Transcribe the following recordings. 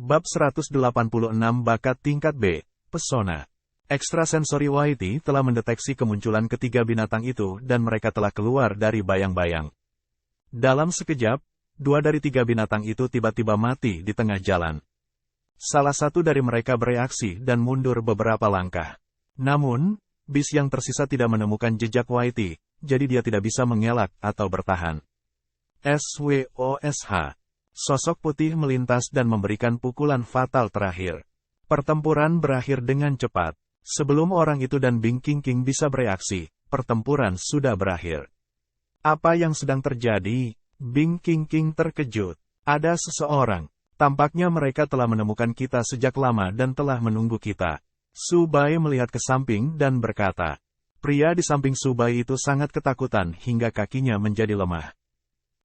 Bab 186 Bakat Tingkat B, Pesona. Ekstrasensori Whitey telah mendeteksi kemunculan ketiga binatang itu dan mereka telah keluar dari bayang-bayang. Dalam sekejap, 2 dari 3 binatang itu tiba-tiba mati di tengah jalan. Salah satu dari mereka bereaksi dan mundur beberapa langkah. Namun, bis yang tersisa tidak menemukan jejak Whitey, jadi dia tidak bisa mengelak atau bertahan. SWOSH. Sosok putih melintas dan memberikan pukulan fatal terakhir. Pertempuran berakhir dengan cepat. Sebelum orang itu dan Bing King King bisa bereaksi, pertempuran sudah berakhir. Apa yang sedang terjadi? Bing King King terkejut. Ada seseorang. Tampaknya mereka telah menemukan kita sejak lama dan telah menunggu kita. Su Bai melihat ke samping dan berkata, pria di samping Su Bai itu sangat ketakutan hingga kakinya menjadi lemah.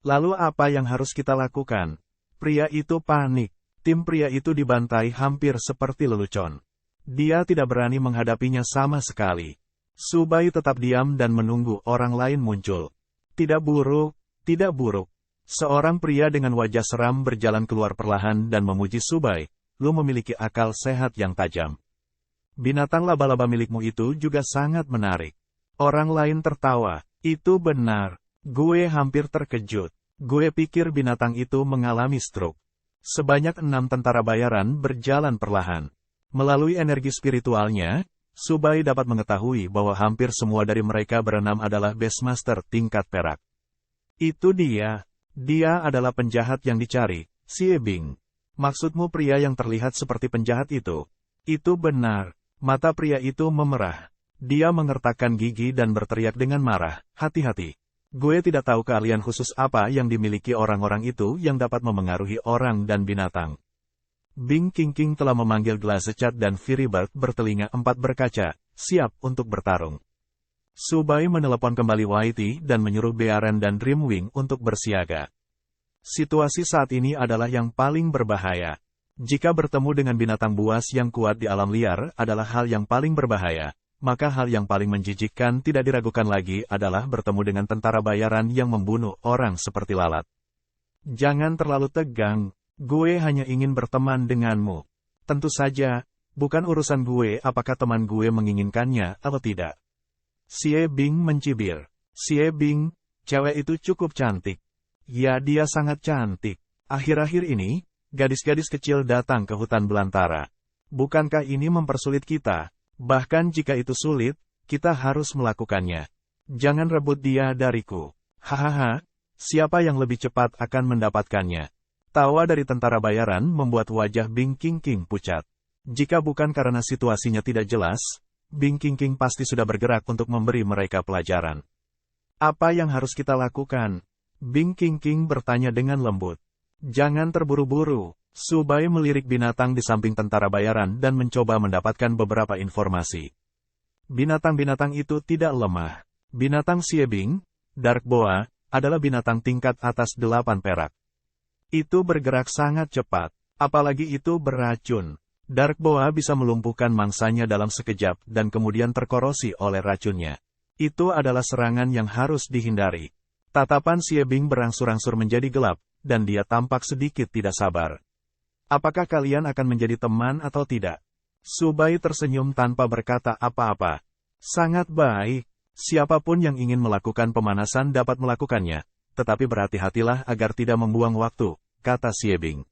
Lalu apa yang harus kita lakukan? Pria itu panik. Tim pria itu dibantai hampir seperti lelucon. Dia tidak berani menghadapinya sama sekali. Su Bai tetap diam dan menunggu orang lain muncul. Tidak buruk, tidak buruk. Seorang pria dengan wajah seram berjalan keluar perlahan dan memuji Su Bai. Lu memiliki akal sehat yang tajam. Binatang laba-laba milikmu itu juga sangat menarik. Orang lain tertawa. Itu benar. Gue hampir terkejut. Gue pikir binatang itu mengalami stroke. Sebanyak 6 tentara bayaran berjalan perlahan. Melalui energi spiritualnya, Su Bai dapat mengetahui bahwa hampir semua dari mereka berenam adalah Beastmaster tingkat perak. Itu dia. Dia adalah penjahat yang dicari, Xie Bing. Maksudmu pria yang terlihat seperti penjahat itu? Itu benar. Mata pria itu memerah. Dia mengertakkan gigi dan berteriak dengan marah, hati-hati. Gue tidak tahu keahlian khusus apa yang dimiliki orang-orang itu yang dapat memengaruhi orang dan binatang. Bing King King telah memanggil Glazechat dan Firibird bertelinga 4 berkaca, siap untuk bertarung. Su Bai menelepon kembali Whitey dan menyuruh Bearen dan Dreamwing untuk bersiaga. Situasi saat ini adalah yang paling berbahaya. Jika bertemu dengan binatang buas yang kuat di alam liar adalah hal yang paling berbahaya, maka hal yang paling menjijikkan tidak diragukan lagi adalah bertemu dengan tentara bayaran yang membunuh orang seperti lalat. Jangan terlalu tegang, gue hanya ingin berteman denganmu. Tentu saja, bukan urusan gue apakah teman gue menginginkannya atau tidak. Xie Bing mencibir. Xie Bing, cewek itu cukup cantik. Ya, dia sangat cantik. Akhir-akhir ini, gadis-gadis kecil datang ke hutan belantara. Bukankah ini mempersulit kita? Bahkan jika itu sulit, kita harus melakukannya. Jangan rebut dia dariku. Hahaha, siapa yang lebih cepat akan mendapatkannya? Tawa dari tentara bayaran membuat wajah Bing King King pucat. Jika bukan karena situasinya tidak jelas, Bing King King pasti sudah bergerak untuk memberi mereka pelajaran. Apa yang harus kita lakukan? Bing King King bertanya dengan lembut. Jangan terburu-buru. Su Bai melirik binatang di samping tentara bayaran dan mencoba mendapatkan beberapa informasi. Binatang-binatang itu tidak lemah. Binatang Xie Bing, Dark Boa, adalah binatang tingkat atas 8 perak. Itu bergerak sangat cepat, apalagi itu beracun. Dark Boa bisa melumpuhkan mangsanya dalam sekejap dan kemudian terkorosi oleh racunnya. Itu adalah serangan yang harus dihindari. Tatapan Xie Bing berangsur-angsur menjadi gelap, dan dia tampak sedikit tidak sabar. Apakah kalian akan menjadi teman atau tidak? Su Bai tersenyum tanpa berkata apa-apa. Sangat baik. Siapapun yang ingin melakukan pemanasan dapat melakukannya, tetapi berhati-hatilah agar tidak membuang waktu, kata Xie Bing.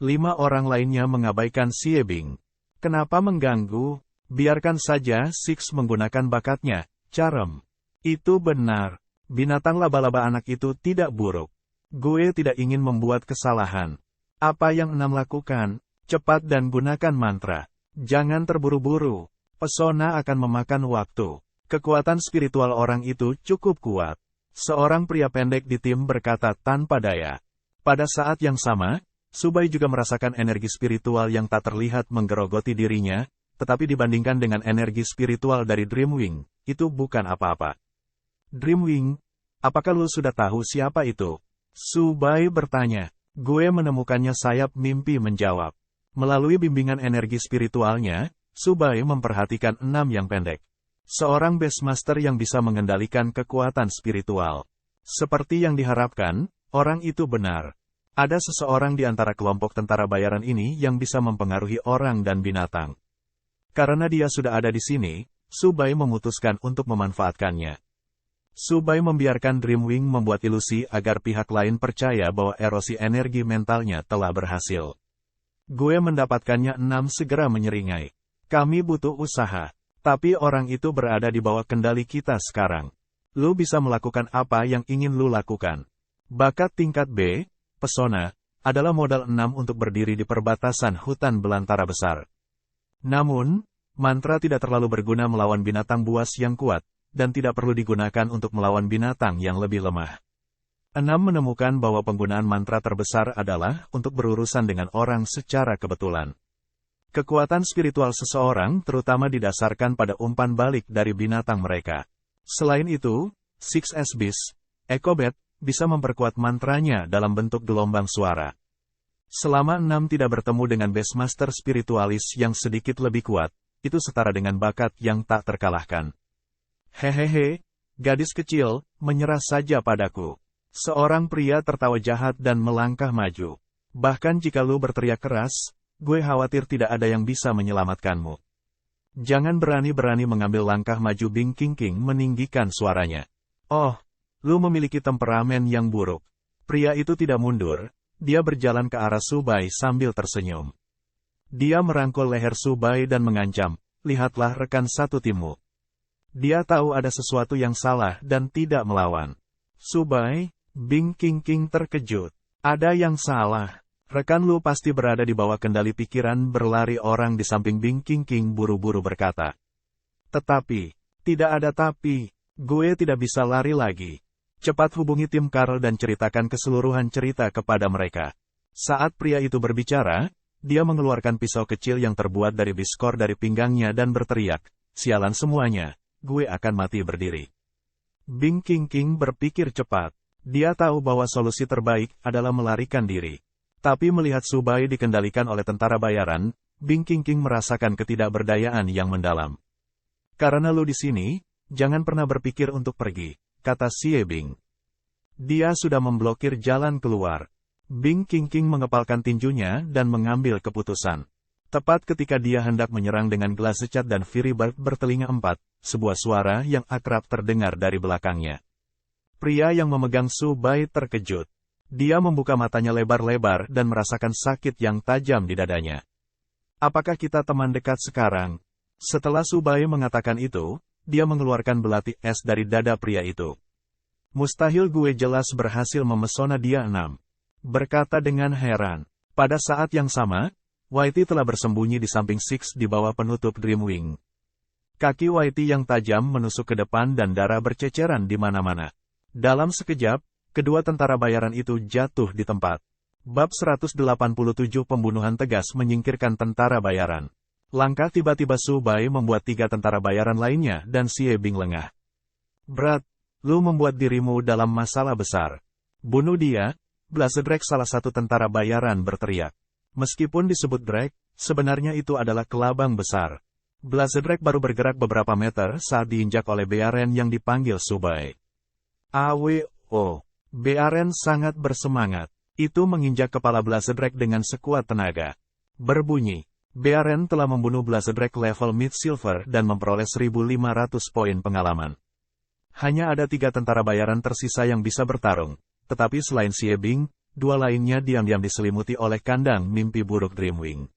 5 orang lainnya mengabaikan Xie Bing. Kenapa mengganggu? Biarkan saja Six menggunakan bakatnya, Charm. Itu benar. Binatang laba-laba anak itu tidak buruk. Gue tidak ingin membuat kesalahan. Apa yang 6 lakukan? Cepat dan gunakan mantra. Jangan terburu-buru. Pesona akan memakan waktu. Kekuatan spiritual orang itu cukup kuat. Seorang pria pendek di tim berkata tanpa daya. Pada saat yang sama, Su Bai juga merasakan energi spiritual yang tak terlihat menggerogoti dirinya, tetapi dibandingkan dengan energi spiritual dari Dreamwing, itu bukan apa-apa. Dreamwing, apakah lu sudah tahu siapa itu? Su Bai bertanya. Gue menemukannya, sayap mimpi menjawab. Melalui bimbingan energi spiritualnya, Su Bai memperhatikan 6 yang pendek. Seorang Beastmaster yang bisa mengendalikan kekuatan spiritual. Seperti yang diharapkan, orang itu benar. Ada seseorang di antara kelompok tentara bayaran ini yang bisa mempengaruhi orang dan binatang. Karena dia sudah ada di sini, Subai memutuskan untuk memanfaatkannya. Subai membiarkan Dreamwing membuat ilusi agar pihak lain percaya bahwa erosi energi mentalnya telah berhasil. Gue mendapatkannya 6 segera menyeringai. Kami butuh usaha. Tapi orang itu berada di bawah kendali kita sekarang. Lu bisa melakukan apa yang ingin lu lakukan. Bakat tingkat B, pesona, adalah modal 6 untuk berdiri di perbatasan hutan belantara besar. Namun, mantra tidak terlalu berguna melawan binatang buas yang kuat, dan tidak perlu digunakan untuk melawan binatang yang lebih lemah. 6 menemukan bahwa penggunaan mantra terbesar adalah untuk berurusan dengan orang secara kebetulan. Kekuatan spiritual seseorang terutama didasarkan pada umpan balik dari binatang mereka. Selain itu, 6S Beast, Ecobet, bisa memperkuat mantranya dalam bentuk gelombang suara. Selama 6 tidak bertemu dengan Beastmaster spiritualis yang sedikit lebih kuat, itu setara dengan bakat yang tak terkalahkan. Hehehe, gadis kecil, menyerah saja padaku. Seorang pria tertawa jahat dan melangkah maju. Bahkan jika lu berteriak keras, gue khawatir tidak ada yang bisa menyelamatkanmu. Jangan berani-berani mengambil langkah maju. Bing King King meninggikan suaranya. Oh, lu memiliki temperamen yang buruk. Pria itu tidak mundur, dia berjalan ke arah Subai sambil tersenyum. Dia merangkul leher Subai dan mengancam, lihatlah rekan satu timmu. Dia tahu ada sesuatu yang salah dan tidak melawan. Subai, Bing King King terkejut. Ada yang salah. Rekan lu pasti berada di bawah kendali pikiran. Berlari orang di samping Bing King King buru-buru berkata. Tetapi, tidak ada tapi. Gue tidak bisa lari lagi. Cepat hubungi tim Carl dan ceritakan keseluruhan cerita kepada mereka. Saat pria itu berbicara, dia mengeluarkan pisau kecil yang terbuat dari biskor dari pinggangnya dan berteriak, sialan semuanya. Gue akan mati berdiri. Bing King King berpikir cepat. Dia tahu bahwa solusi terbaik adalah melarikan diri. Tapi melihat Subai dikendalikan oleh tentara bayaran, Bing King King merasakan ketidakberdayaan yang mendalam. Karena lu di sini, jangan pernah berpikir untuk pergi, kata Xie Bing. Dia sudah memblokir jalan keluar. Bing King King mengepalkan tinjunya dan mengambil keputusan. Tepat ketika dia hendak menyerang dengan Glasscat dan Fury Bird bertelinga 4, sebuah suara yang akrab terdengar dari belakangnya. Pria yang memegang Subai terkejut. Dia membuka matanya lebar-lebar dan merasakan sakit yang tajam di dadanya. Apakah kita teman dekat sekarang? Setelah Subai mengatakan itu, dia mengeluarkan belati es dari dada pria itu. Mustahil gue jelas berhasil memesona dia 6. Berkata dengan heran. Pada saat yang sama, Whitey telah bersembunyi di samping Six di bawah penutup Dreamwing. Kaki Whitey yang tajam menusuk ke depan dan darah berceceran di mana-mana. Dalam sekejap, kedua tentara bayaran itu jatuh di tempat. Bab 187 Pembunuhan tegas menyingkirkan tentara bayaran. Langkah tiba-tiba Subai membuat 3 tentara bayaran lainnya dan Xie Bing lengah. Berat, lu membuat dirimu dalam masalah besar. Bunuh dia, Blazedrek salah satu tentara bayaran berteriak. Meskipun disebut Drake, sebenarnya itu adalah kelabang besar. Blazedrek baru bergerak beberapa meter saat diinjak oleh Bearen yang dipanggil Subai. AWO. Bearen sangat bersemangat. Itu menginjak kepala Blazedrek dengan sekuat tenaga. Berbunyi. Bearen telah membunuh Blazedrek level Mid Silver dan memperoleh 1.500 poin pengalaman. Hanya ada 3 tentara bayaran tersisa yang bisa bertarung. Tetapi selain Xie Bing, 2 lainnya diam-diam diselimuti oleh kandang mimpi buruk Dreamwing.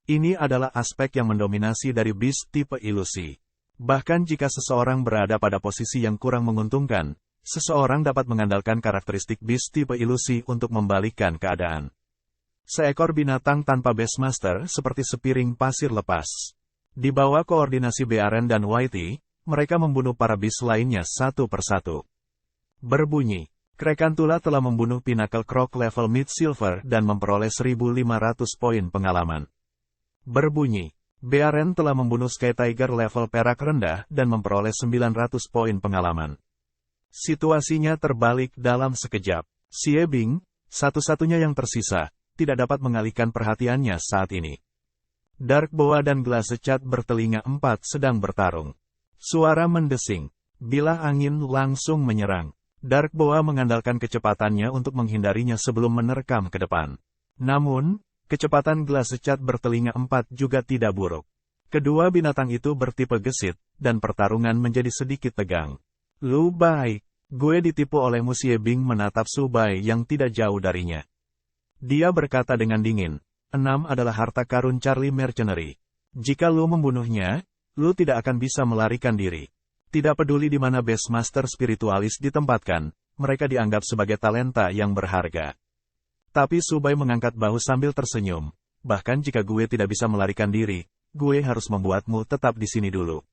Ini adalah aspek yang mendominasi dari Beast tipe ilusi. Bahkan jika seseorang berada pada posisi yang kurang menguntungkan, seseorang dapat mengandalkan karakteristik Beast tipe ilusi untuk membalikkan keadaan. Seekor binatang tanpa Beastmaster seperti sepiring pasir lepas. Di bawah koordinasi Bearen dan Whitey, mereka membunuh para Beast lainnya satu persatu. Berbunyi. Krekantula telah membunuh Pinnacle Croc level Mid Silver dan memperoleh 1.500 poin pengalaman. Berbunyi. Bearen telah membunuh Sky Tiger level perak rendah dan memperoleh 900 poin pengalaman. Situasinya terbalik dalam sekejap. Xie Bing, satu-satunya yang tersisa, tidak dapat mengalihkan perhatiannya saat ini. Dark Boa dan Glasscat bertelinga 4 sedang bertarung. Suara mendesing. Bilah angin langsung menyerang. Dark Boa mengandalkan kecepatannya untuk menghindarinya sebelum menerkam ke depan. Namun, kecepatan Glass Cat bertelinga 4 juga tidak buruk. Kedua binatang itu bertipe gesit, dan pertarungan menjadi sedikit tegang. Lu baik, gue ditipu oleh Xie Bing menatap Su Bai yang tidak jauh darinya. Dia berkata dengan dingin, 6 adalah harta karun Charlie Mercenary. Jika lu membunuhnya, lu tidak akan bisa melarikan diri. Tidak peduli di mana Beastmaster spiritualis ditempatkan, mereka dianggap sebagai talenta yang berharga. Tapi Su Bai mengangkat bahu sambil tersenyum. Bahkan jika gue tidak bisa melarikan diri, gue harus membuatmu tetap di sini dulu.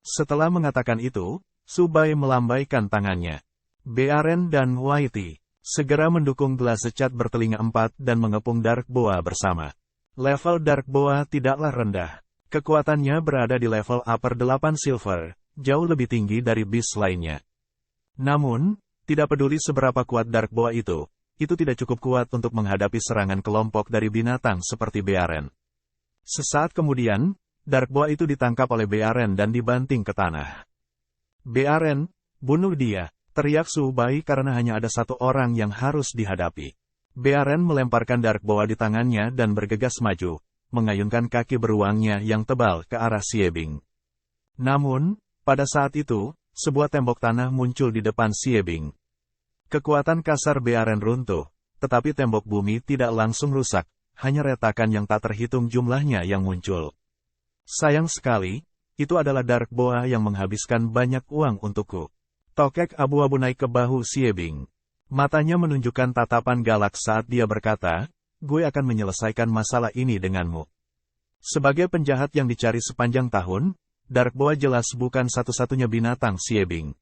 Setelah mengatakan itu, Su Bai melambaikan tangannya. Bearen dan Whitey segera mendukung Glass Cat bertelinga 4 dan mengepung Dark Boa bersama. Level Dark Boa tidaklah rendah. Kekuatannya berada di level upper 8 silver, jauh lebih tinggi dari beast lainnya. Namun, tidak peduli seberapa kuat Dark Boa itu tidak cukup kuat untuk menghadapi serangan kelompok dari binatang seperti Bearen. Sesaat kemudian, Dark Boa itu ditangkap oleh Bearen dan dibanting ke tanah. Bearen, bunuh dia, teriak Su Bai karena hanya ada satu orang yang harus dihadapi. Bearen melemparkan Dark Boa di tangannya dan bergegas maju, mengayunkan kaki beruangnya yang tebal ke arah Xie Bing. Namun, pada saat itu, sebuah tembok tanah muncul di depan Xie Bing. Kekuatan kasar Bearen runtuh, tetapi tembok bumi tidak langsung rusak, hanya retakan yang tak terhitung jumlahnya yang muncul. Sayang sekali, itu adalah Dark Boa yang menghabiskan banyak uang untukku. Tokek abu-abu naik ke bahu Xie Bing. Matanya menunjukkan tatapan galak saat dia berkata, gue akan menyelesaikan masalah ini denganmu. Sebagai penjahat yang dicari sepanjang tahun, Dark Boa jelas bukan satu-satunya binatang Xie Bing.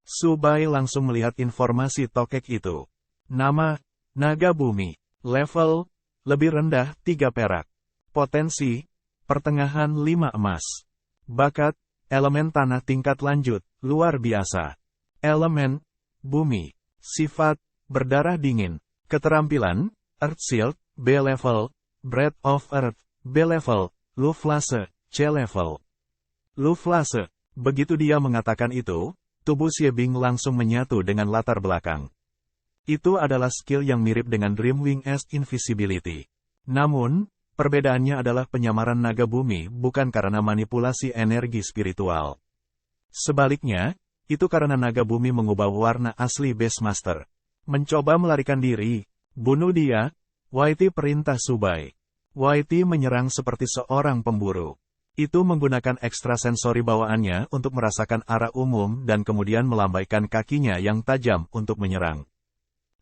Su Bai langsung melihat informasi tokek itu. Nama, Naga Bumi. Level, lebih rendah 3 perak. Potensi, pertengahan 5 emas. Bakat, elemen tanah tingkat lanjut, luar biasa. Elemen, bumi. Sifat, berdarah dingin. Keterampilan, Earth Shield, B level. Breath of Earth, B level. Luflase, C level. Luflase. Begitu dia mengatakan itu, tubuh Xie Bing langsung menyatu dengan latar belakang. Itu adalah skill yang mirip dengan Dreamwing S Invisibility. Namun, perbedaannya adalah penyamaran naga bumi bukan karena manipulasi energi spiritual. Sebaliknya, itu karena naga bumi mengubah warna asli Beastmaster. Mencoba melarikan diri, bunuh dia, Whitey perintah Su Bai. Whitey menyerang seperti seorang pemburu. Itu menggunakan ekstrasensori bawaannya untuk merasakan arah umum dan kemudian melambaikan kakinya yang tajam untuk menyerang.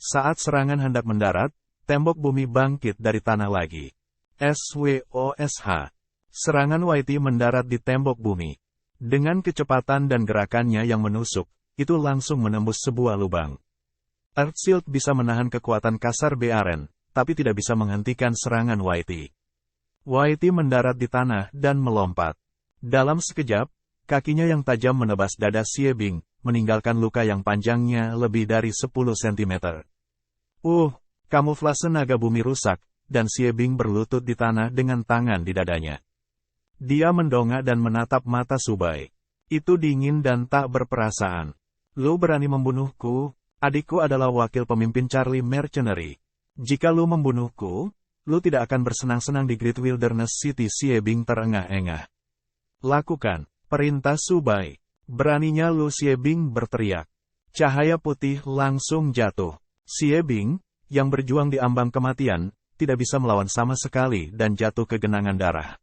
Saat serangan hendak mendarat, tembok bumi bangkit dari tanah lagi. SWOSH. Serangan Whitey mendarat di tembok bumi. Dengan kecepatan dan gerakannya yang menusuk, itu langsung menembus sebuah lubang. Earth Shield bisa menahan kekuatan kasar Bearen, tapi tidak bisa menghentikan serangan Whitey. Whitey mendarat di tanah dan melompat. Dalam sekejap, kakinya yang tajam menebas dada Xie Bing, meninggalkan luka yang panjangnya lebih dari 10 cm. Kamuflase naga bumi rusak, dan Xie Bing berlutut di tanah dengan tangan di dadanya. Dia mendongak dan menatap mata Su Bai. Itu dingin dan tak berperasaan. Lu berani membunuhku? Adikku adalah wakil pemimpin Charlie Mercenary. Jika lu membunuhku, lu tidak akan bersenang-senang di Great Wilderness City. Xie Bing terengah-engah. Lakukan, perintah Su Bai. Beraninya Lu, Xie Bing berteriak. Cahaya putih langsung jatuh. Xie Bing, yang berjuang di ambang kematian, tidak bisa melawan sama sekali dan jatuh ke genangan darah.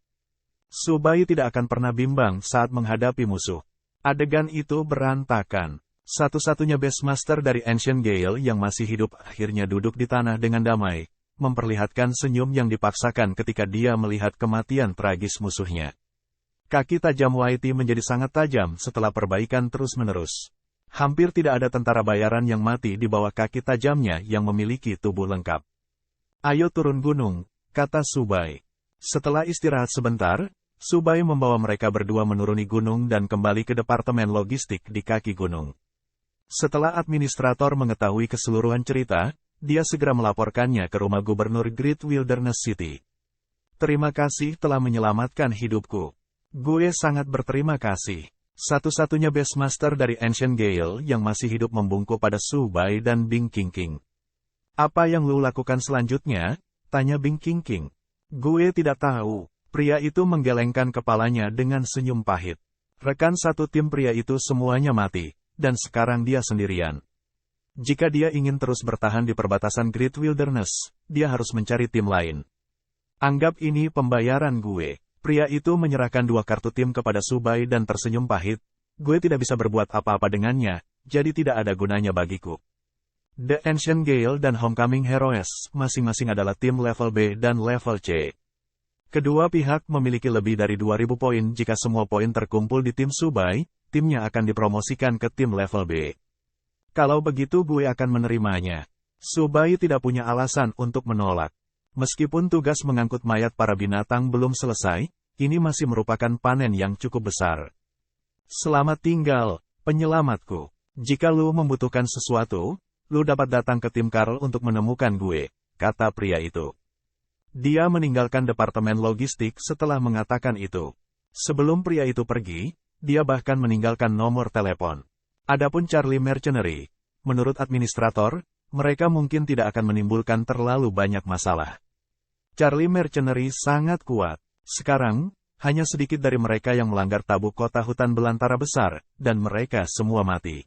Su Bai tidak akan pernah bimbang saat menghadapi musuh. Adegan itu berantakan. Satu-satunya Beastmaster dari Ancient Gale yang masih hidup akhirnya duduk di tanah dengan damai, memperlihatkan senyum yang dipaksakan ketika dia melihat kematian tragis musuhnya. Kaki tajam Whitey menjadi sangat tajam setelah perbaikan terus-menerus. Hampir tidak ada tentara bayaran yang mati di bawah kaki tajamnya yang memiliki tubuh lengkap. Ayo turun gunung, kata Su Bai. Setelah istirahat sebentar, Su Bai membawa mereka berdua menuruni gunung dan kembali ke departemen logistik di kaki gunung. Setelah administrator mengetahui keseluruhan cerita, dia segera melaporkannya ke rumah gubernur Great Wilderness City. Terima kasih telah menyelamatkan hidupku. Gue sangat berterima kasih. Satu-satunya Beastmaster dari Ancient Gale yang masih hidup membungkuk pada Su Bai dan Bing Qingqing. Apa yang lu lakukan selanjutnya? Tanya Bing Qingqing. Gue tidak tahu. Pria itu menggelengkan kepalanya dengan senyum pahit. Rekan satu tim pria itu semuanya mati, dan sekarang dia sendirian. Jika dia ingin terus bertahan di perbatasan Great Wilderness, dia harus mencari tim lain. Anggap ini pembayaran gue. Pria itu menyerahkan 2 kartu tim kepada Su Bai dan tersenyum pahit. Gue tidak bisa berbuat apa-apa dengannya, jadi tidak ada gunanya bagiku. The Ancient Gale dan Homecoming Heroes masing-masing adalah tim level B dan level C. Kedua pihak memiliki lebih dari 2.000 poin. Jika semua poin terkumpul di tim Su Bai, timnya akan dipromosikan ke tim level B. Kalau begitu gue akan menerimanya. Su Bai tidak punya alasan untuk menolak. Meskipun tugas mengangkut mayat para binatang belum selesai, ini masih merupakan panen yang cukup besar. Selamat tinggal, penyelamatku. Jika lu membutuhkan sesuatu, lu dapat datang ke tim Carl untuk menemukan gue, kata pria itu. Dia meninggalkan departemen logistik setelah mengatakan itu. Sebelum pria itu pergi, dia bahkan meninggalkan nomor telepon. Adapun Charlie Mercenary, menurut administrator, mereka mungkin tidak akan menimbulkan terlalu banyak masalah. Charlie Mercenary sangat kuat. Sekarang, hanya sedikit dari mereka yang melanggar tabu kota hutan belantara besar, dan mereka semua mati.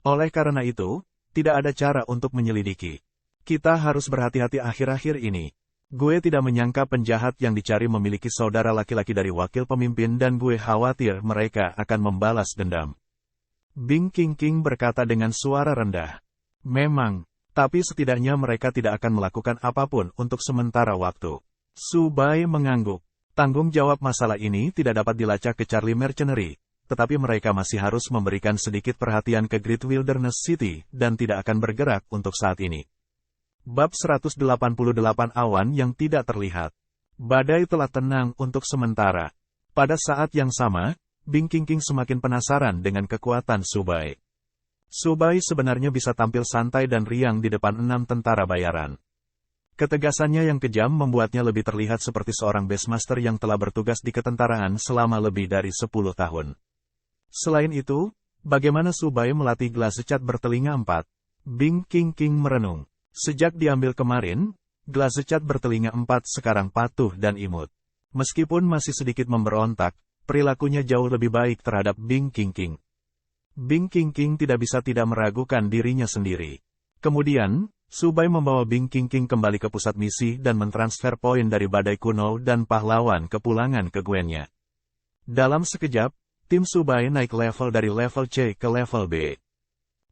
Oleh karena itu, tidak ada cara untuk menyelidiki. Kita harus berhati-hati akhir-akhir ini. Gue tidak menyangka penjahat yang dicari memiliki saudara laki-laki dari wakil pemimpin dan gue khawatir mereka akan membalas dendam. Bing Qingqing berkata dengan suara rendah. Memang, tapi setidaknya mereka tidak akan melakukan apapun untuk sementara waktu. Su Bai mengangguk. Tanggung jawab masalah ini tidak dapat dilacak ke Charlie Mercenary, tetapi mereka masih harus memberikan sedikit perhatian ke Great Wilderness City dan tidak akan bergerak untuk saat ini. Bab 188 Awan yang tidak terlihat. Badai telah tenang untuk sementara. Pada saat yang sama, Bing Qingqing semakin penasaran dengan kekuatan Su Bai. Su Bai sebenarnya bisa tampil santai dan riang di depan 6 tentara bayaran. Ketegasannya yang kejam membuatnya lebih terlihat seperti seorang Beastmaster yang telah bertugas di ketentaraan selama lebih dari 10 tahun. Selain itu, bagaimana Su Bai melatih gelas cat bertelinga 4? Bing Qingqing merenung. Sejak diambil kemarin, gelas cat bertelinga 4 sekarang patuh dan imut. Meskipun masih sedikit memberontak, perilakunya jauh lebih baik terhadap Bing Qingqing. Bing Qingqing tidak bisa tidak meragukan dirinya sendiri. Kemudian, Su Bai membawa Bing Qingqing kembali ke pusat misi dan mentransfer poin dari badai kuno dan pahlawan kepulangan ke Gwennya. Dalam sekejap, tim Su Bai naik level dari level C ke level B.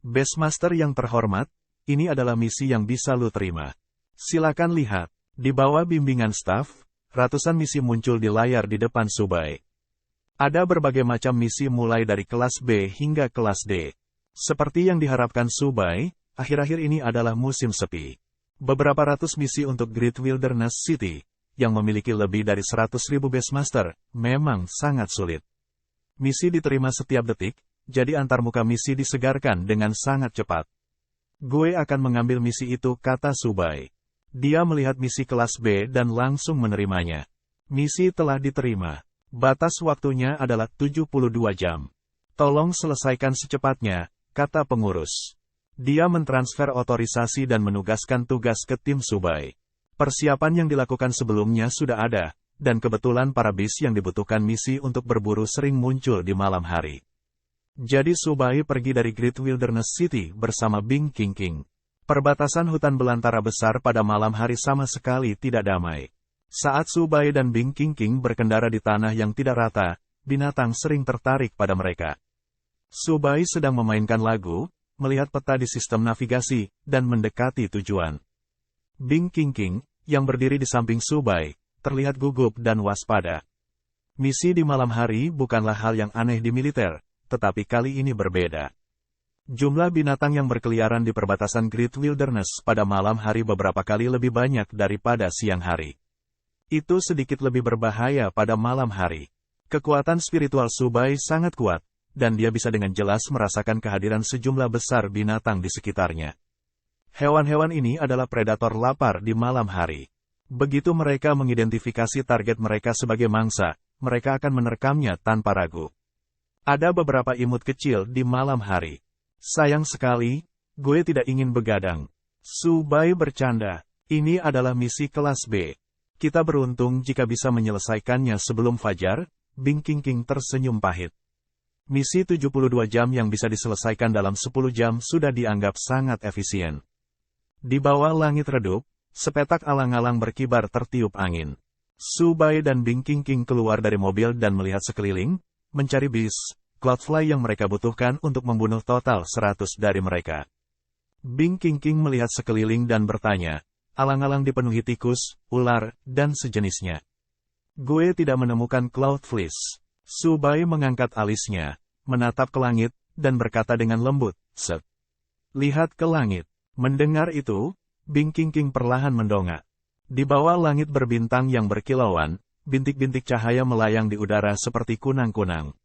Beastmaster yang terhormat, ini adalah misi yang bisa lu terima. Silakan lihat. Di bawah bimbingan staf, ratusan misi muncul di layar di depan Su Bai. Ada berbagai macam misi mulai dari kelas B hingga kelas D. Seperti yang diharapkan Su Bai, akhir-akhir ini adalah musim sepi. Beberapa ratus misi untuk Great Wilderness City, yang memiliki lebih dari 100.000 Beastmaster, memang sangat sulit. Misi diterima setiap detik, jadi antarmuka misi disegarkan dengan sangat cepat. Gue akan mengambil misi itu, kata Su Bai. Dia melihat misi kelas B dan langsung menerimanya. Misi telah diterima. Batas waktunya adalah 72 jam. Tolong selesaikan secepatnya, kata pengurus. Dia mentransfer otorisasi dan menugaskan tugas ke tim Su Bai. Persiapan yang dilakukan sebelumnya sudah ada, dan kebetulan para bis yang dibutuhkan misi untuk berburu sering muncul di malam hari. Jadi Su Bai pergi dari Great Wilderness City bersama Bing Qingqing. Perbatasan hutan belantara besar pada malam hari sama sekali tidak damai. Saat Su Bai dan Bing Qingqing berkendara di tanah yang tidak rata, binatang sering tertarik pada mereka. Su Bai sedang memainkan lagu, melihat peta di sistem navigasi, dan mendekati tujuan. Bing Qingqing, yang berdiri di samping Su Bai, terlihat gugup dan waspada. Misi di malam hari bukanlah hal yang aneh di militer, tetapi kali ini berbeda. Jumlah binatang yang berkeliaran di perbatasan Great Wilderness pada malam hari beberapa kali lebih banyak daripada siang hari. Itu sedikit lebih berbahaya pada malam hari. Kekuatan spiritual Su Bai sangat kuat, dan dia bisa dengan jelas merasakan kehadiran sejumlah besar binatang di sekitarnya. Hewan-hewan ini adalah predator lapar di malam hari. Begitu mereka mengidentifikasi target mereka sebagai mangsa, mereka akan menerkamnya tanpa ragu. Ada beberapa imut kecil di malam hari. Sayang sekali, gue tidak ingin begadang. Su Bai bercanda. Ini adalah misi kelas B. Kita beruntung jika bisa menyelesaikannya sebelum fajar. Bing King King tersenyum pahit. Misi 72 jam yang bisa diselesaikan dalam 10 jam sudah dianggap sangat efisien. Di bawah langit redup, sepetak alang-alang berkibar tertiup angin. Su Bai dan Bing King King keluar dari mobil dan melihat sekeliling, mencari bis, Cloudfly yang mereka butuhkan untuk membunuh total 100 dari mereka. Bing King King melihat sekeliling dan bertanya, alang-alang dipenuhi tikus, ular, dan sejenisnya. Gue tidak menemukan Cloudflies. Su Bai mengangkat alisnya, menatap ke langit, dan berkata dengan lembut, "Set. Lihat ke langit." Mendengar itu, Bing King King perlahan mendongak. Di bawah langit berbintang yang berkilauan, bintik-bintik cahaya melayang di udara seperti kunang-kunang.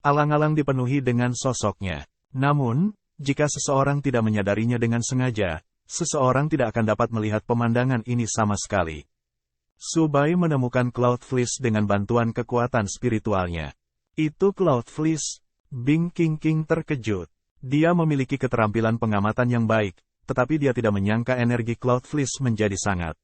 Alang-alang dipenuhi dengan sosoknya. Namun, jika seseorang tidak menyadarinya dengan sengaja, seseorang tidak akan dapat melihat pemandangan ini sama sekali. Su Bai menemukan Cloudflies dengan bantuan kekuatan spiritualnya. Itu Cloudflies. Bing King King terkejut. Dia memiliki keterampilan pengamatan yang baik, tetapi dia tidak menyangka energi Cloudflies menjadi sangat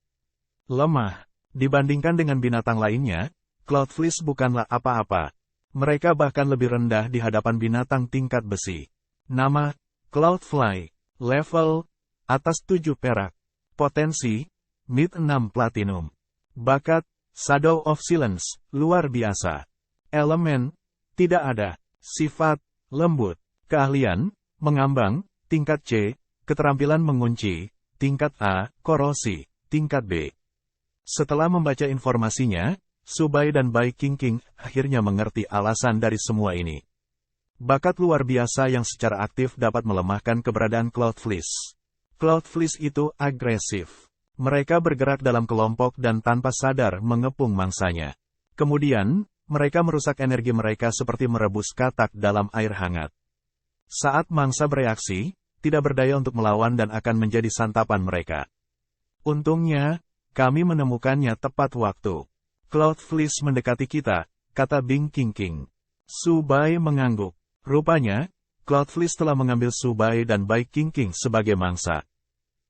lemah. Dibandingkan dengan binatang lainnya, Cloudflies bukanlah apa-apa. Mereka bahkan lebih rendah di hadapan binatang tingkat besi. Nama, Cloudfly. Level, atas 7 perak. Potensi, mid 6 platinum. Bakat, Shadow of Silence, luar biasa. Elemen, tidak ada. Sifat, lembut. Keahlian, mengambang, tingkat C. Keterampilan mengunci, tingkat A. Korosi, tingkat B. Setelah membaca informasinya, Su Bai dan Bai King King akhirnya mengerti alasan dari semua ini. Bakat luar biasa yang secara aktif dapat melemahkan keberadaan Cloudflies. Cloudflies itu agresif. Mereka bergerak dalam kelompok dan tanpa sadar mengepung mangsanya. Kemudian, mereka merusak energi mereka seperti merebus katak dalam air hangat. Saat mangsa bereaksi, tidak berdaya untuk melawan dan akan menjadi santapan mereka. Untungnya, kami menemukannya tepat waktu. Cloudflies mendekati kita, kata Bing King King. Su Bai mengangguk. Rupanya, Cloudflies telah mengambil Su Bai dan Bai King King sebagai mangsa.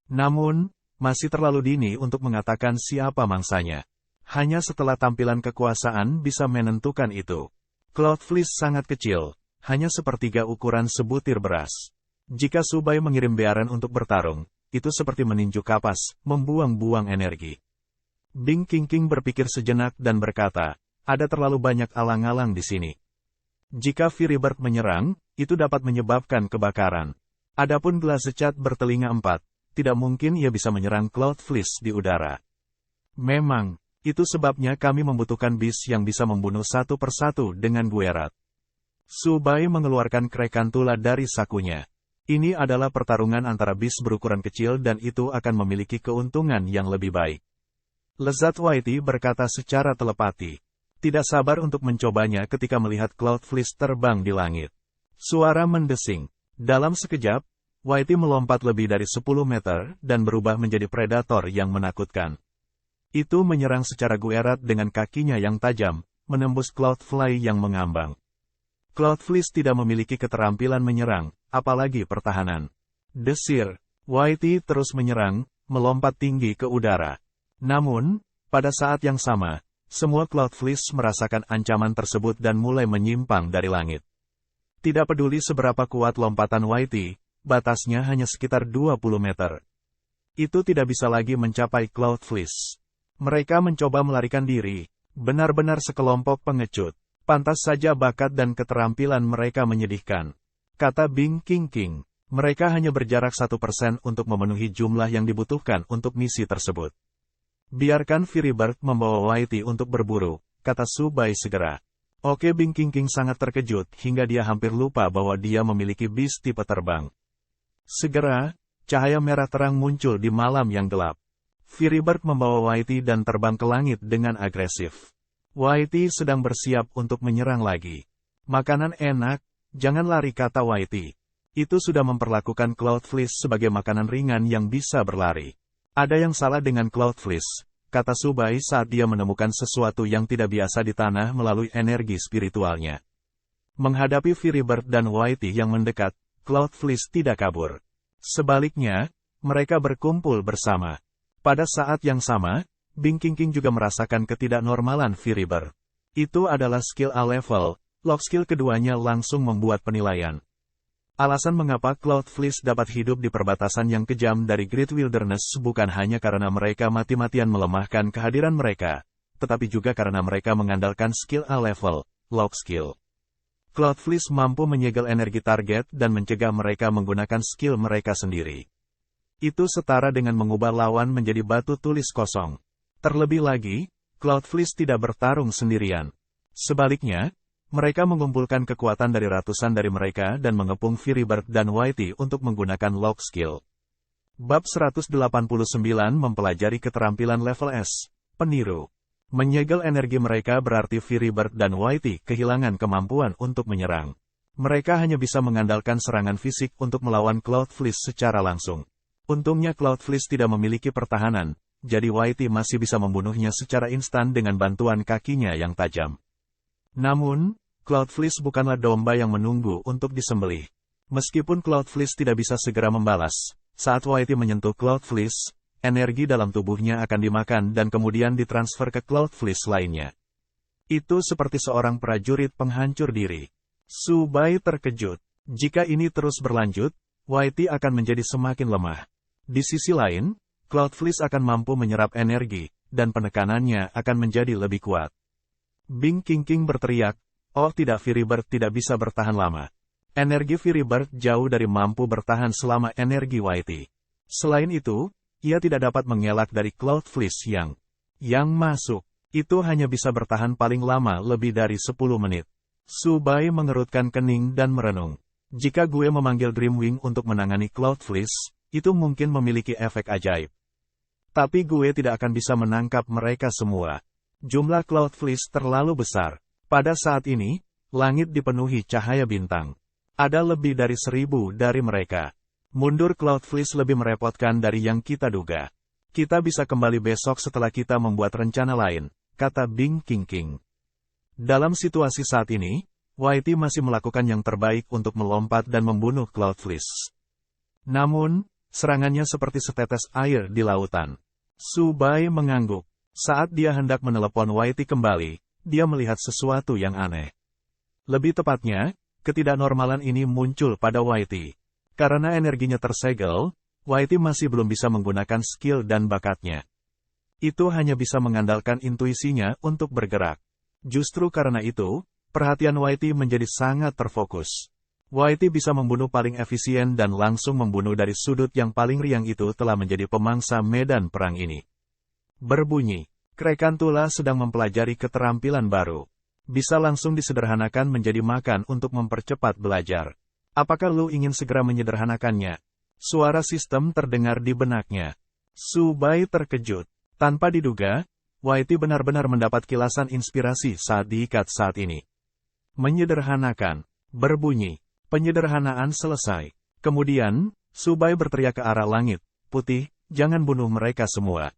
Namun, masih terlalu dini untuk mengatakan siapa mangsanya. Hanya setelah tampilan kekuasaan bisa menentukan itu. Cloudflies sangat kecil, hanya sepertiga ukuran sebutir beras. Jika Su Bai mengirim bearan untuk bertarung, itu seperti meninju kapas, membuang-buang energi. Bing King King berpikir sejenak dan berkata, ada terlalu banyak alang-alang di sini. Jika Fury Bird menyerang, itu dapat menyebabkan kebakaran. Adapun Glasecat bertelinga 4, tidak mungkin ia bisa menyerang Cloudflies di udara. Memang, itu sebabnya kami membutuhkan bis yang bisa membunuh satu persatu dengan guerat. Su Bai mengeluarkan krekantula dari sakunya. Ini adalah pertarungan antara bis berukuran kecil dan itu akan memiliki keuntungan yang lebih baik. Lezat Whitey berkata secara telepati. Tidak sabar untuk mencobanya ketika melihat Cloudflies terbang di langit. Suara mendesing. Dalam sekejap, Whitey melompat lebih dari 10 meter dan berubah menjadi predator yang menakutkan. Itu menyerang secara guerat dengan kakinya yang tajam, menembus Cloudfly yang mengambang. Cloudflies tidak memiliki keterampilan menyerang, apalagi pertahanan. Desir, Whitey terus menyerang, melompat tinggi ke udara. Namun, pada saat yang sama, semua Cloudflies merasakan ancaman tersebut dan mulai menyimpang dari langit. Tidak peduli seberapa kuat lompatan Whitey, batasnya hanya sekitar 20 meter. Itu tidak bisa lagi mencapai Cloudflies. Mereka mencoba melarikan diri, benar-benar sekelompok pengecut. Pantas saja bakat dan keterampilan mereka menyedihkan. Kata Bing King King, mereka hanya berjarak 1% untuk memenuhi jumlah yang dibutuhkan untuk misi tersebut. Biarkan Fury Bird membawa Whitey untuk berburu, kata Su Bai segera. Oke, Bing King King sangat terkejut hingga dia hampir lupa bahwa dia memiliki bis tipe terbang. Segera, cahaya merah terang muncul di malam yang gelap. Fury Bird membawa Whitey dan terbang ke langit dengan agresif. Whitey sedang bersiap untuk menyerang lagi. Makanan enak, jangan lari, kata Whitey. Itu sudah memperlakukan Cloudflies sebagai makanan ringan yang bisa berlari. Ada yang salah dengan Cloudflies, kata Su Bai saat dia menemukan sesuatu yang tidak biasa di tanah melalui energi spiritualnya. Menghadapi Firibird dan Whitey yang mendekat, Cloudflish tidak kabur. Sebaliknya, mereka berkumpul bersama. Pada saat yang sama, Binking juga merasakan ketidaknormalan Firibird. Itu adalah skill A level, lock skill keduanya langsung membuat penilaian. Alasan mengapa Cloudflish dapat hidup di perbatasan yang kejam dari Great Wilderness bukan hanya karena mereka mati-matian melemahkan kehadiran mereka, tetapi juga karena mereka mengandalkan skill A level, lock skill. Cloudflish mampu menyegel energi target dan mencegah mereka menggunakan skill mereka sendiri. Itu setara dengan mengubah lawan menjadi batu tulis kosong. Terlebih lagi, Cloudflish tidak bertarung sendirian. Sebaliknya, mereka mengumpulkan kekuatan dari ratusan dari mereka dan mengepung Firibird dan Whitey untuk menggunakan lock skill. Bab 189 mempelajari keterampilan level S, peniru. Menyegel energi mereka berarti Firibird dan Whitey kehilangan kemampuan untuk menyerang. Mereka hanya bisa mengandalkan serangan fisik untuk melawan Cloudflish secara langsung. Untungnya Cloudflish tidak memiliki pertahanan, jadi Whitey masih bisa membunuhnya secara instan dengan bantuan kakinya yang tajam. Namun, Cloudflish bukanlah domba yang menunggu untuk disembelih. Meskipun Cloudflish tidak bisa segera membalas, saat Whitey menyentuh Cloudflish, energi dalam tubuhnya akan dimakan dan kemudian ditransfer ke Cloudflish lainnya. Itu seperti seorang prajurit penghancur diri. Subai terkejut. Jika ini terus berlanjut, Whitey akan menjadi semakin lemah. Di sisi lain, Cloudflish akan mampu menyerap energi, dan penekanannya akan menjadi lebih kuat. Binking berteriak, "Oh tidak, Firibird tidak bisa bertahan lama." Energi Firibird jauh dari mampu bertahan selama energi Whitey. Selain itu, ia tidak dapat mengelak dari Cloudflish yang masuk. Itu hanya bisa bertahan paling lama lebih dari 10 menit. Subai mengerutkan kening dan merenung. Jika gue memanggil Dreamwing untuk menangani Cloudflish, itu mungkin memiliki efek ajaib. Tapi gue tidak akan bisa menangkap mereka semua. Jumlah Cloudflish terlalu besar. Pada saat ini, langit dipenuhi cahaya bintang. Ada lebih dari 1000 dari mereka. Mundur Cloudflish lebih merepotkan dari yang kita duga. Kita bisa kembali besok setelah kita membuat rencana lain, kata Binking. Dalam situasi saat ini, Whitey masih melakukan yang terbaik untuk melompat dan membunuh Cloudflish. Namun, serangannya seperti setetes air di lautan. Subai mengangguk. Saat dia hendak menelepon Whitey kembali, dia melihat sesuatu yang aneh. Lebih tepatnya, ketidaknormalan ini muncul pada Whitey. Karena energinya tersegel, Whitey masih belum bisa menggunakan skill dan bakatnya. Itu hanya bisa mengandalkan intuisinya untuk bergerak. Justru karena itu, perhatian Whitey menjadi sangat terfokus. Whitey bisa membunuh paling efisien dan langsung membunuh dari sudut yang paling riang itu telah menjadi pemangsa medan perang ini. Berbunyi, Krekantula sedang mempelajari keterampilan baru. Bisa langsung disederhanakan menjadi makan untuk mempercepat belajar. Apakah lu ingin segera menyederhanakannya? Suara sistem terdengar di benaknya. Subai terkejut. Tanpa diduga, Whitey benar-benar mendapat kilasan inspirasi saat diikat saat ini. Menyederhanakan. Berbunyi. Penyederhanaan selesai. Kemudian, Subai berteriak ke arah langit. Putih, jangan bunuh mereka semua.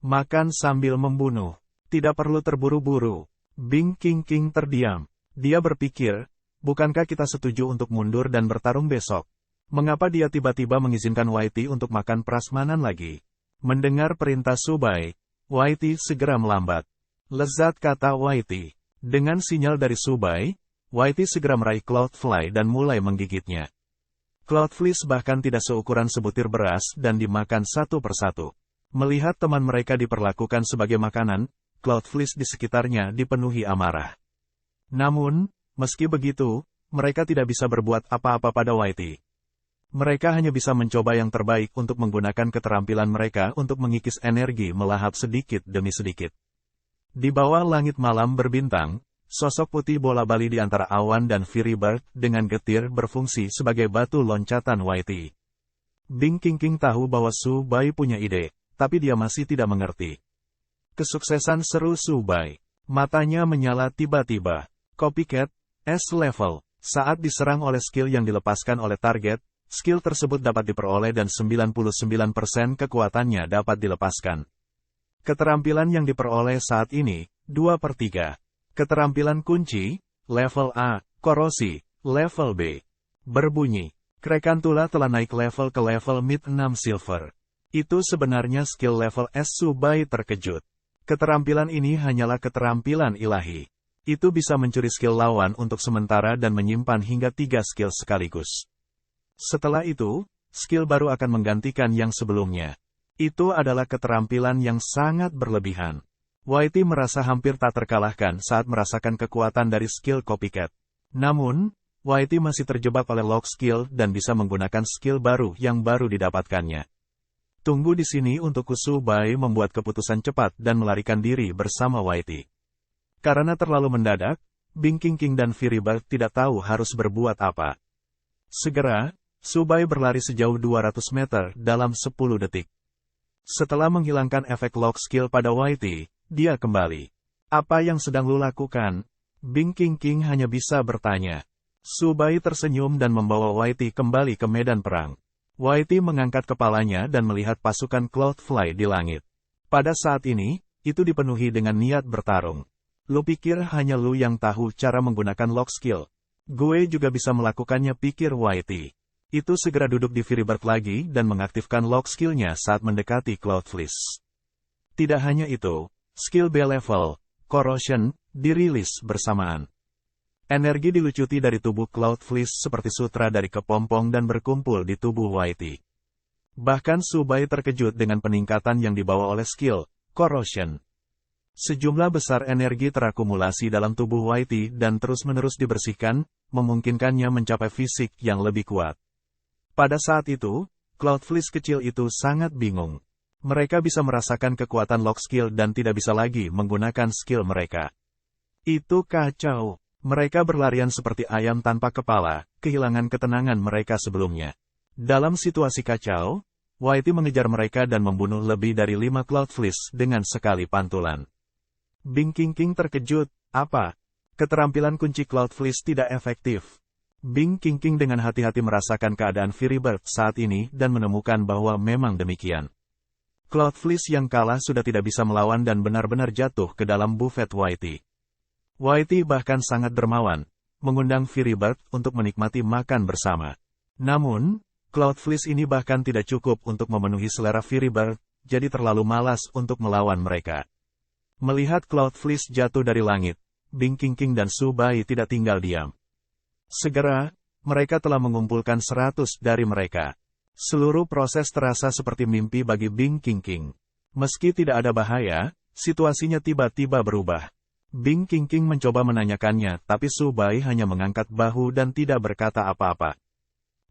Makan sambil membunuh. Tidak perlu terburu-buru. Binking terdiam. Dia berpikir, bukankah kita setuju untuk mundur dan bertarung besok? Mengapa dia tiba-tiba mengizinkan Whitey untuk makan prasmanan lagi? Mendengar perintah Subai, Whitey segera melambat. Lezat, kata Whitey. Dengan sinyal dari Subai, Whitey segera meraih Cloudfly dan mulai menggigitnya. Cloudflish bahkan tidak seukuran sebutir beras dan dimakan satu persatu. Melihat teman mereka diperlakukan sebagai makanan, Cloudflish di sekitarnya dipenuhi amarah. Namun, meski begitu, mereka tidak bisa berbuat apa-apa pada Whitey. Mereka hanya bisa mencoba yang terbaik untuk menggunakan keterampilan mereka untuk mengikis energi melahap sedikit demi sedikit. Di bawah langit malam berbintang, sosok putih bola-bali di antara awan dan Firibird dengan getir berfungsi sebagai batu loncatan Whitey. Binking tahu bahwa Subai punya ide, tapi dia masih tidak mengerti. Kesuksesan, seru Subai. Matanya menyala tiba-tiba. Copycat, S-level. Saat diserang oleh skill yang dilepaskan oleh target, skill tersebut dapat diperoleh dan 99% kekuatannya dapat dilepaskan. Keterampilan yang diperoleh saat ini, 2/3. Keterampilan kunci, level A, Korosi, level B. Berbunyi, Krekantula telah naik level ke level mid 6 silver. Itu sebenarnya skill level S. Subai terkejut. Keterampilan ini hanyalah keterampilan ilahi. Itu bisa mencuri skill lawan untuk sementara dan menyimpan hingga 3 skill sekaligus. Setelah itu, skill baru akan menggantikan yang sebelumnya. Itu adalah keterampilan yang sangat berlebihan. Whitey merasa hampir tak terkalahkan saat merasakan kekuatan dari skill copycat. Namun, Whitey masih terjebak oleh lock skill dan bisa menggunakan skill baru yang baru didapatkannya. Tunggu di sini untuk Subai membuat keputusan cepat dan melarikan diri bersama Whitey. Karena terlalu mendadak, Bing King King dan Firibird tidak tahu harus berbuat apa. Segera, Subai berlari sejauh 200 meter dalam 10 detik. Setelah menghilangkan efek lock skill pada Whitey, dia kembali. Apa yang sedang lu lakukan? Bing King King hanya bisa bertanya. Subai tersenyum dan membawa Whitey kembali ke medan perang. Whitey mengangkat kepalanya dan melihat pasukan Cloudfly di langit. Pada saat ini, itu dipenuhi dengan niat bertarung. Lu pikir hanya lu yang tahu cara menggunakan lock skill? Gue juga bisa melakukannya, pikir Whitey. Itu segera duduk di Firibird lagi dan mengaktifkan lock skill-nya saat mendekati Cloudflies. Tidak hanya itu, skill B level, Corrosion, dirilis bersamaan. Energi dilucuti dari tubuh Cloudflies seperti sutra dari kepompong dan berkumpul di tubuh Whitey. Bahkan Subai terkejut dengan peningkatan yang dibawa oleh skill Corrosion. Sejumlah besar energi terakumulasi dalam tubuh Whitey dan terus-menerus dibersihkan, memungkinkannya mencapai fisik yang lebih kuat. Pada saat itu, Cloudflies kecil itu sangat bingung. Mereka bisa merasakan kekuatan lock skill dan tidak bisa lagi menggunakan skill mereka. Itu kacau. Mereka berlarian seperti ayam tanpa kepala, kehilangan ketenangan mereka sebelumnya. Dalam situasi kacau, Whitey mengejar mereka dan membunuh lebih dari 5 Cloudflies dengan sekali pantulan. Bing King King terkejut, apa? Keterampilan kunci Cloudflies tidak efektif. Bing King King dengan hati-hati merasakan keadaan Firibird saat ini dan menemukan bahwa memang demikian. Cloudflies yang kalah sudah tidak bisa melawan dan benar-benar jatuh ke dalam buffet Whitey. Whitey bahkan sangat dermawan, mengundang Firibird untuk menikmati makan bersama. Namun, Cloudflies ini bahkan tidak cukup untuk memenuhi selera Firibird, jadi terlalu malas untuk melawan mereka. Melihat Cloudflies jatuh dari langit, Bing King King dan Subai tidak tinggal diam. Segera, mereka telah mengumpulkan 100 dari mereka. Seluruh proses terasa seperti mimpi bagi Bing King King. Meski tidak ada bahaya, situasinya tiba-tiba berubah. Bing King King mencoba menanyakannya, tapi Subai hanya mengangkat bahu dan tidak berkata apa-apa.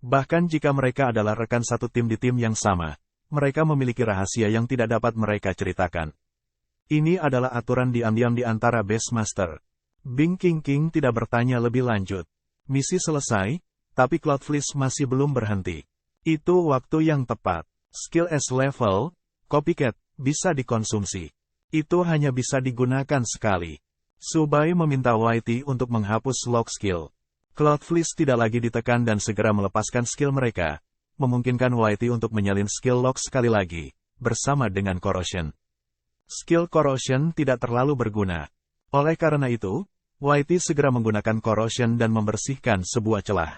Bahkan jika mereka adalah rekan satu tim di tim yang sama, mereka memiliki rahasia yang tidak dapat mereka ceritakan. Ini adalah aturan diam-diam di antara Beastmaster. Bing King King tidak bertanya lebih lanjut. Misi selesai, tapi Cloudflies masih belum berhenti. Itu waktu yang tepat. Skill S level, Copycat, bisa dikonsumsi. Itu hanya bisa digunakan sekali. Subai meminta Whitey untuk menghapus lock skill. Cloudflies tidak lagi ditekan dan segera melepaskan skill mereka, memungkinkan Whitey untuk menyalin skill lock sekali lagi, bersama dengan Corrosion. Skill Corrosion tidak terlalu berguna. Oleh karena itu, Whitey segera menggunakan Corrosion dan membersihkan sebuah celah.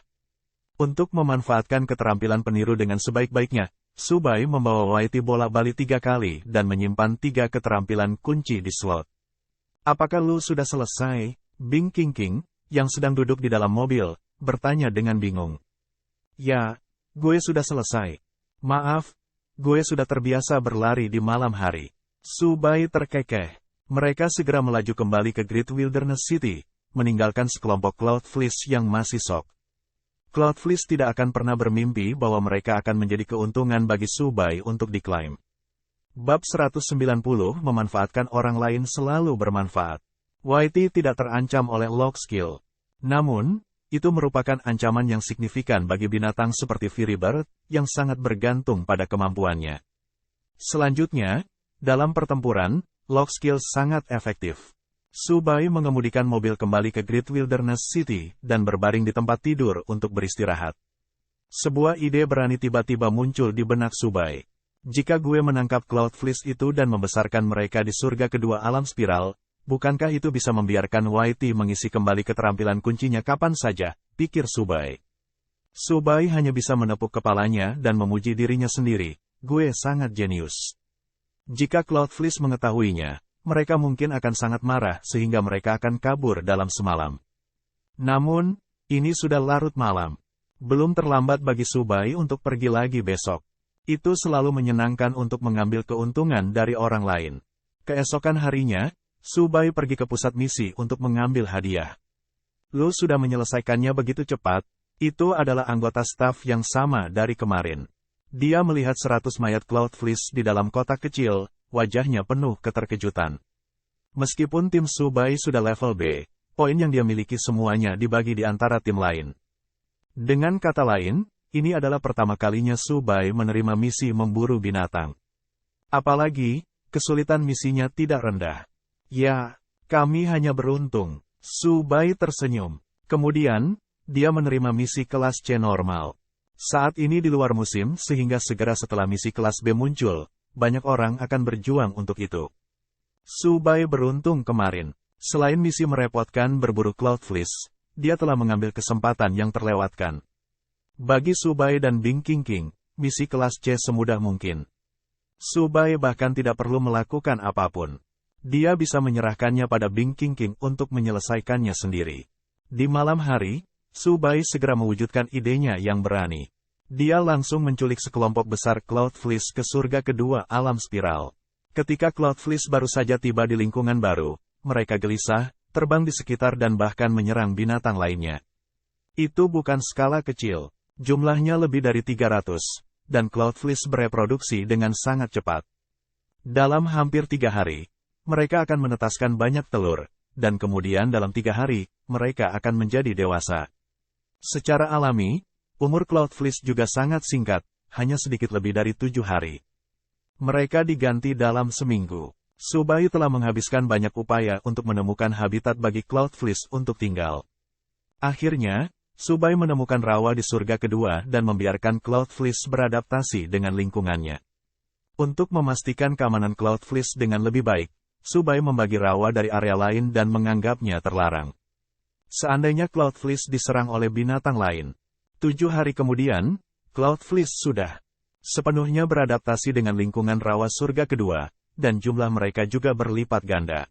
Untuk memanfaatkan keterampilan peniru dengan sebaik-baiknya, Subai membawa Whitey bolak-balik 3 kali dan menyimpan 3 keterampilan kunci di slot. Apakah lu sudah selesai? Bing King King, yang sedang duduk di dalam mobil, bertanya dengan bingung. Ya, gue sudah selesai. Maaf, gue sudah terbiasa berlari di malam hari. Subai terkekeh. Mereka segera melaju kembali ke Great Wilderness City, meninggalkan sekelompok Cloudflies yang masih shock. Cloudflies tidak akan pernah bermimpi bahwa mereka akan menjadi keuntungan bagi Subai untuk diklaim. Bab 190 memanfaatkan orang lain selalu bermanfaat. Whitey tidak terancam oleh lock skill. Namun, itu merupakan ancaman yang signifikan bagi binatang seperti Firibird, yang sangat bergantung pada kemampuannya. Selanjutnya, dalam pertempuran, lock skill sangat efektif. Subai mengemudikan mobil kembali ke Great Wilderness City dan berbaring di tempat tidur untuk beristirahat. Sebuah ide berani tiba-tiba muncul di benak Subai. Jika gue menangkap Cloudflies itu dan membesarkan mereka di surga kedua alam spiral, bukankah itu bisa membiarkan YT mengisi kembali keterampilan kuncinya kapan saja, pikir Subai. Subai hanya bisa menepuk kepalanya dan memuji dirinya sendiri, gue sangat jenius. Jika Cloudflish mengetahuinya, mereka mungkin akan sangat marah sehingga mereka akan kabur dalam semalam. Namun, ini sudah larut malam. Belum terlambat bagi Subai untuk pergi lagi besok. Itu selalu menyenangkan untuk mengambil keuntungan dari orang lain. Keesokan harinya, Subai pergi ke pusat misi untuk mengambil hadiah. Lo sudah menyelesaikannya begitu cepat, itu adalah anggota staf yang sama dari kemarin. Dia melihat 100 mayat Cloudflish di dalam kotak kecil, wajahnya penuh keterkejutan. Meskipun tim Subai sudah level B, poin yang dia miliki semuanya dibagi di antara tim lain. Dengan kata lain, ini adalah pertama kalinya Subai menerima misi memburu binatang. Apalagi, kesulitan misinya tidak rendah. Ya, kami hanya beruntung. Subai tersenyum. Kemudian, dia menerima misi kelas C normal. Saat ini di luar musim sehingga segera setelah misi kelas B muncul, banyak orang akan berjuang untuk itu. Subai beruntung kemarin. Selain misi merepotkan berburu Cloudflish, dia telah mengambil kesempatan yang terlewatkan. Bagi Subai dan Bing King King, misi kelas C semudah mungkin. Subai bahkan tidak perlu melakukan apapun. Dia bisa menyerahkannya pada Bing King King untuk menyelesaikannya sendiri. Di malam hari, Subai segera mewujudkan idenya yang berani. Dia langsung menculik sekelompok besar Cloudflish ke surga kedua alam spiral. Ketika Cloudflish baru saja tiba di lingkungan baru, mereka gelisah, terbang di sekitar dan bahkan menyerang binatang lainnya. Itu bukan skala kecil. Jumlahnya lebih dari 300, dan Cloudflish bereproduksi dengan sangat cepat. Dalam hampir 3 hari, mereka akan menetaskan banyak telur, dan kemudian dalam 3 hari, mereka akan menjadi dewasa. Secara alami, umur Cloudflish juga sangat singkat, hanya sedikit lebih dari 7 hari. Mereka diganti dalam seminggu. Subai telah menghabiskan banyak upaya untuk menemukan habitat bagi Cloudflish untuk tinggal. Akhirnya, Subai menemukan rawa di surga kedua dan membiarkan Cloudflish beradaptasi dengan lingkungannya. Untuk memastikan keamanan Cloudflish dengan lebih baik, Subai membagi rawa dari area lain dan menganggapnya terlarang. Seandainya Cloudflish diserang oleh binatang lain, 7 hari kemudian, Cloudflish sudah sepenuhnya beradaptasi dengan lingkungan rawa surga kedua, dan jumlah mereka juga berlipat ganda.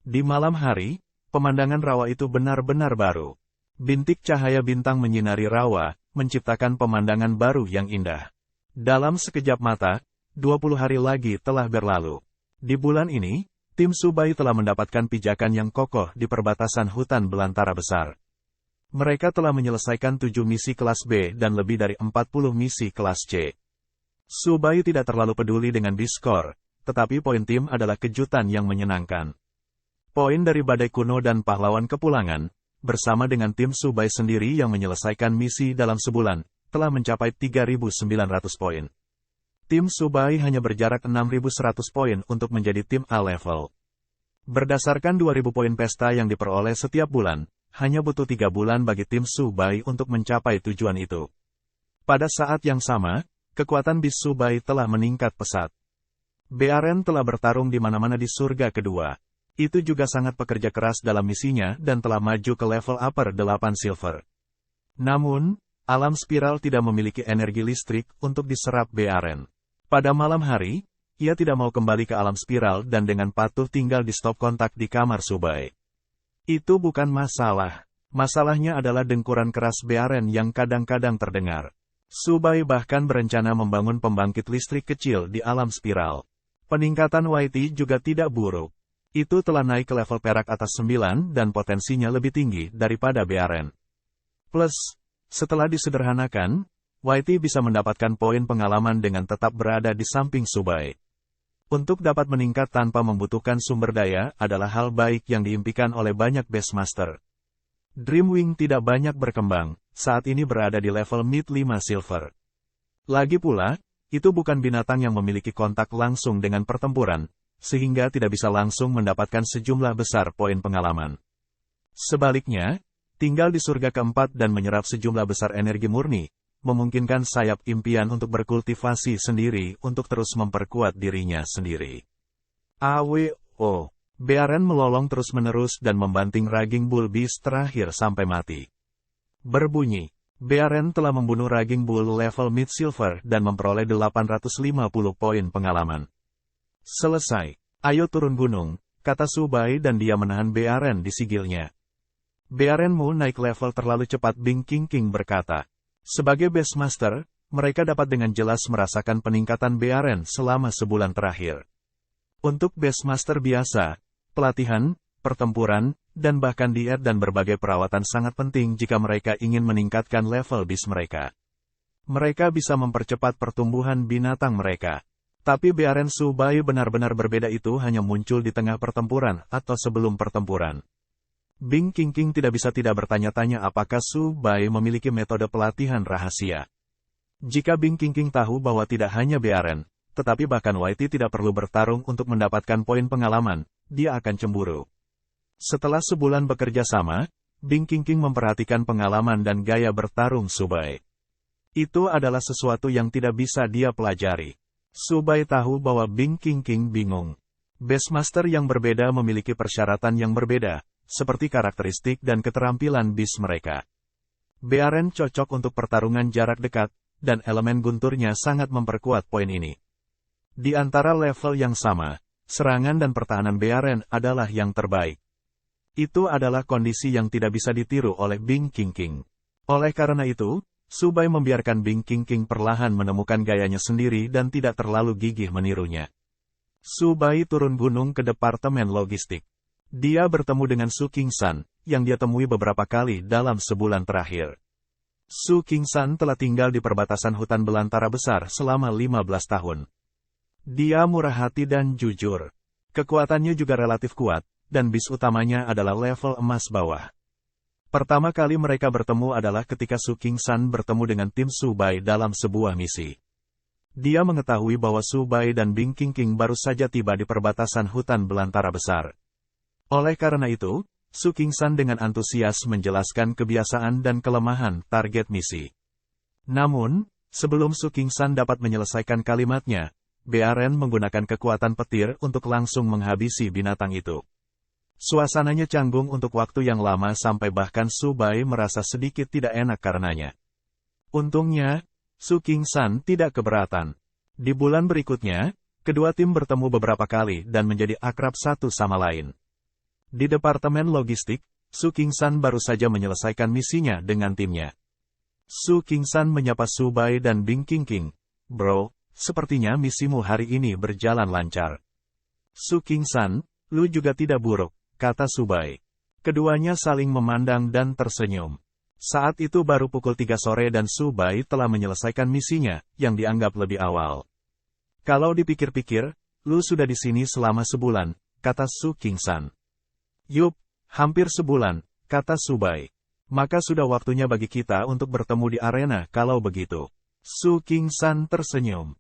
Di malam hari, pemandangan rawa itu benar-benar baru. Bintik cahaya bintang menyinari rawa, menciptakan pemandangan baru yang indah. Dalam sekejap mata, 20 hari lagi telah berlalu. Di bulan ini, tim Subai telah mendapatkan pijakan yang kokoh di perbatasan hutan belantara besar. Mereka telah menyelesaikan 7 misi kelas B dan lebih dari 40 misi kelas C. Subai tidak terlalu peduli dengan B-score, tetapi poin tim adalah kejutan yang menyenangkan. Poin dari Badai Kuno dan Pahlawan Kepulangan, bersama dengan tim Subai sendiri yang menyelesaikan misi dalam sebulan, telah mencapai 3.900 poin. Tim Subai hanya berjarak 6.100 poin untuk menjadi tim A-level. Berdasarkan 2.000 poin pesta yang diperoleh setiap bulan, hanya butuh 3 bulan bagi tim Subai untuk mencapai tujuan itu. Pada saat yang sama, kekuatan bis Subai telah meningkat pesat. BRN telah bertarung di mana-mana di surga kedua. Itu juga sangat pekerja keras dalam misinya dan telah maju ke level upper 8 silver. Namun, alam spiral tidak memiliki energi listrik untuk diserap BRN. Pada malam hari, ia tidak mau kembali ke alam spiral dan dengan patuh tinggal di stop kontak di kamar Subai. Itu bukan masalah. Masalahnya adalah dengkuran keras BRN yang kadang-kadang terdengar. Subai bahkan berencana membangun pembangkit listrik kecil di alam spiral. Peningkatan YT juga tidak buruk. Itu telah naik ke level perak atas 9 dan potensinya lebih tinggi daripada BRN. Plus, setelah disederhanakan, YT bisa mendapatkan poin pengalaman dengan tetap berada di samping Subai. Untuk dapat meningkat tanpa membutuhkan sumber daya adalah hal baik yang diimpikan oleh banyak Beastmaster. Dreamwing tidak banyak berkembang, saat ini berada di level mid 5 silver. Lagi pula, itu bukan binatang yang memiliki kontak langsung dengan pertempuran, sehingga tidak bisa langsung mendapatkan sejumlah besar poin pengalaman. Sebaliknya, tinggal di surga keempat dan menyerap sejumlah besar energi murni, memungkinkan sayap impian untuk berkultivasi sendiri untuk terus memperkuat dirinya sendiri. AWO. Bearen melolong terus-menerus dan membanting Raging Bull Beast terakhir sampai mati. Berbunyi, Bearen telah membunuh Raging Bull level Mid Silver dan memperoleh 850 poin pengalaman. Selesai. Ayo turun gunung, kata Subai dan dia menahan Bearen di sigilnya. Bearenmu naik level terlalu cepat, Bing King King berkata. Sebagai Beastmaster, mereka dapat dengan jelas merasakan peningkatan Bearen selama sebulan terakhir. Untuk Beastmaster biasa, pelatihan, pertempuran, dan bahkan diet dan berbagai perawatan sangat penting jika mereka ingin meningkatkan level beast mereka. Mereka bisa mempercepat pertumbuhan binatang mereka. Tapi Bearen Subai benar-benar berbeda, itu hanya muncul di tengah pertempuran atau sebelum pertempuran. Bing King King tidak bisa tidak bertanya-tanya apakah Subai memiliki metode pelatihan rahasia. Jika Bing King King tahu bahwa tidak hanya Bearen, tetapi bahkan Whitey tidak perlu bertarung untuk mendapatkan poin pengalaman, dia akan cemburu. Setelah sebulan bekerja sama, Bing King King memperhatikan pengalaman dan gaya bertarung Subai. Itu adalah sesuatu yang tidak bisa dia pelajari. Subai tahu bahwa Bing King King bingung. Beastmaster yang berbeda memiliki persyaratan yang berbeda, seperti karakteristik dan keterampilan beast mereka. Bearen cocok untuk pertarungan jarak dekat, dan elemen gunturnya sangat memperkuat poin ini. Di antara level yang sama, serangan dan pertahanan Bearen adalah yang terbaik. Itu adalah kondisi yang tidak bisa ditiru oleh Bing King King. Oleh karena itu, Subai membiarkan Bing King King perlahan menemukan gayanya sendiri dan tidak terlalu gigih menirunya. Subai turun gunung ke departemen logistik. Dia bertemu dengan Su King San, yang dia temui beberapa kali dalam sebulan terakhir. Su King San telah tinggal di perbatasan hutan belantara besar selama 15 tahun. Dia murah hati dan jujur. Kekuatannya juga relatif kuat, dan bis utamanya adalah level emas bawah. Pertama kali mereka bertemu adalah ketika Su King San bertemu dengan tim Subai dalam sebuah misi. Dia mengetahui bahwa Subai dan Bing King King baru saja tiba di perbatasan hutan belantara besar. Oleh karena itu, Su King San dengan antusias menjelaskan kebiasaan dan kelemahan target misi. Namun, sebelum Su King San dapat menyelesaikan kalimatnya, Bearen menggunakan kekuatan petir untuk langsung menghabisi binatang itu. Suasananya canggung untuk waktu yang lama sampai bahkan Subai merasa sedikit tidak enak karenanya. Untungnya, Su King San tidak keberatan. Di bulan berikutnya, kedua tim bertemu beberapa kali dan menjadi akrab satu sama lain. Di departemen logistik, Su King San baru saja menyelesaikan misinya dengan timnya. Su King San menyapa Subai dan Bing King King. Bro, sepertinya misimu hari ini berjalan lancar. Su King San, lu juga tidak buruk, kata Subai. Keduanya saling memandang dan tersenyum. Saat itu baru pukul 3 sore dan Subai telah menyelesaikan misinya, yang dianggap lebih awal. Kalau dipikir-pikir, lu sudah di sini selama sebulan, kata Su King San. Yup, hampir sebulan, kata Subai. Maka sudah waktunya bagi kita untuk bertemu di arena kalau begitu. Su King San tersenyum.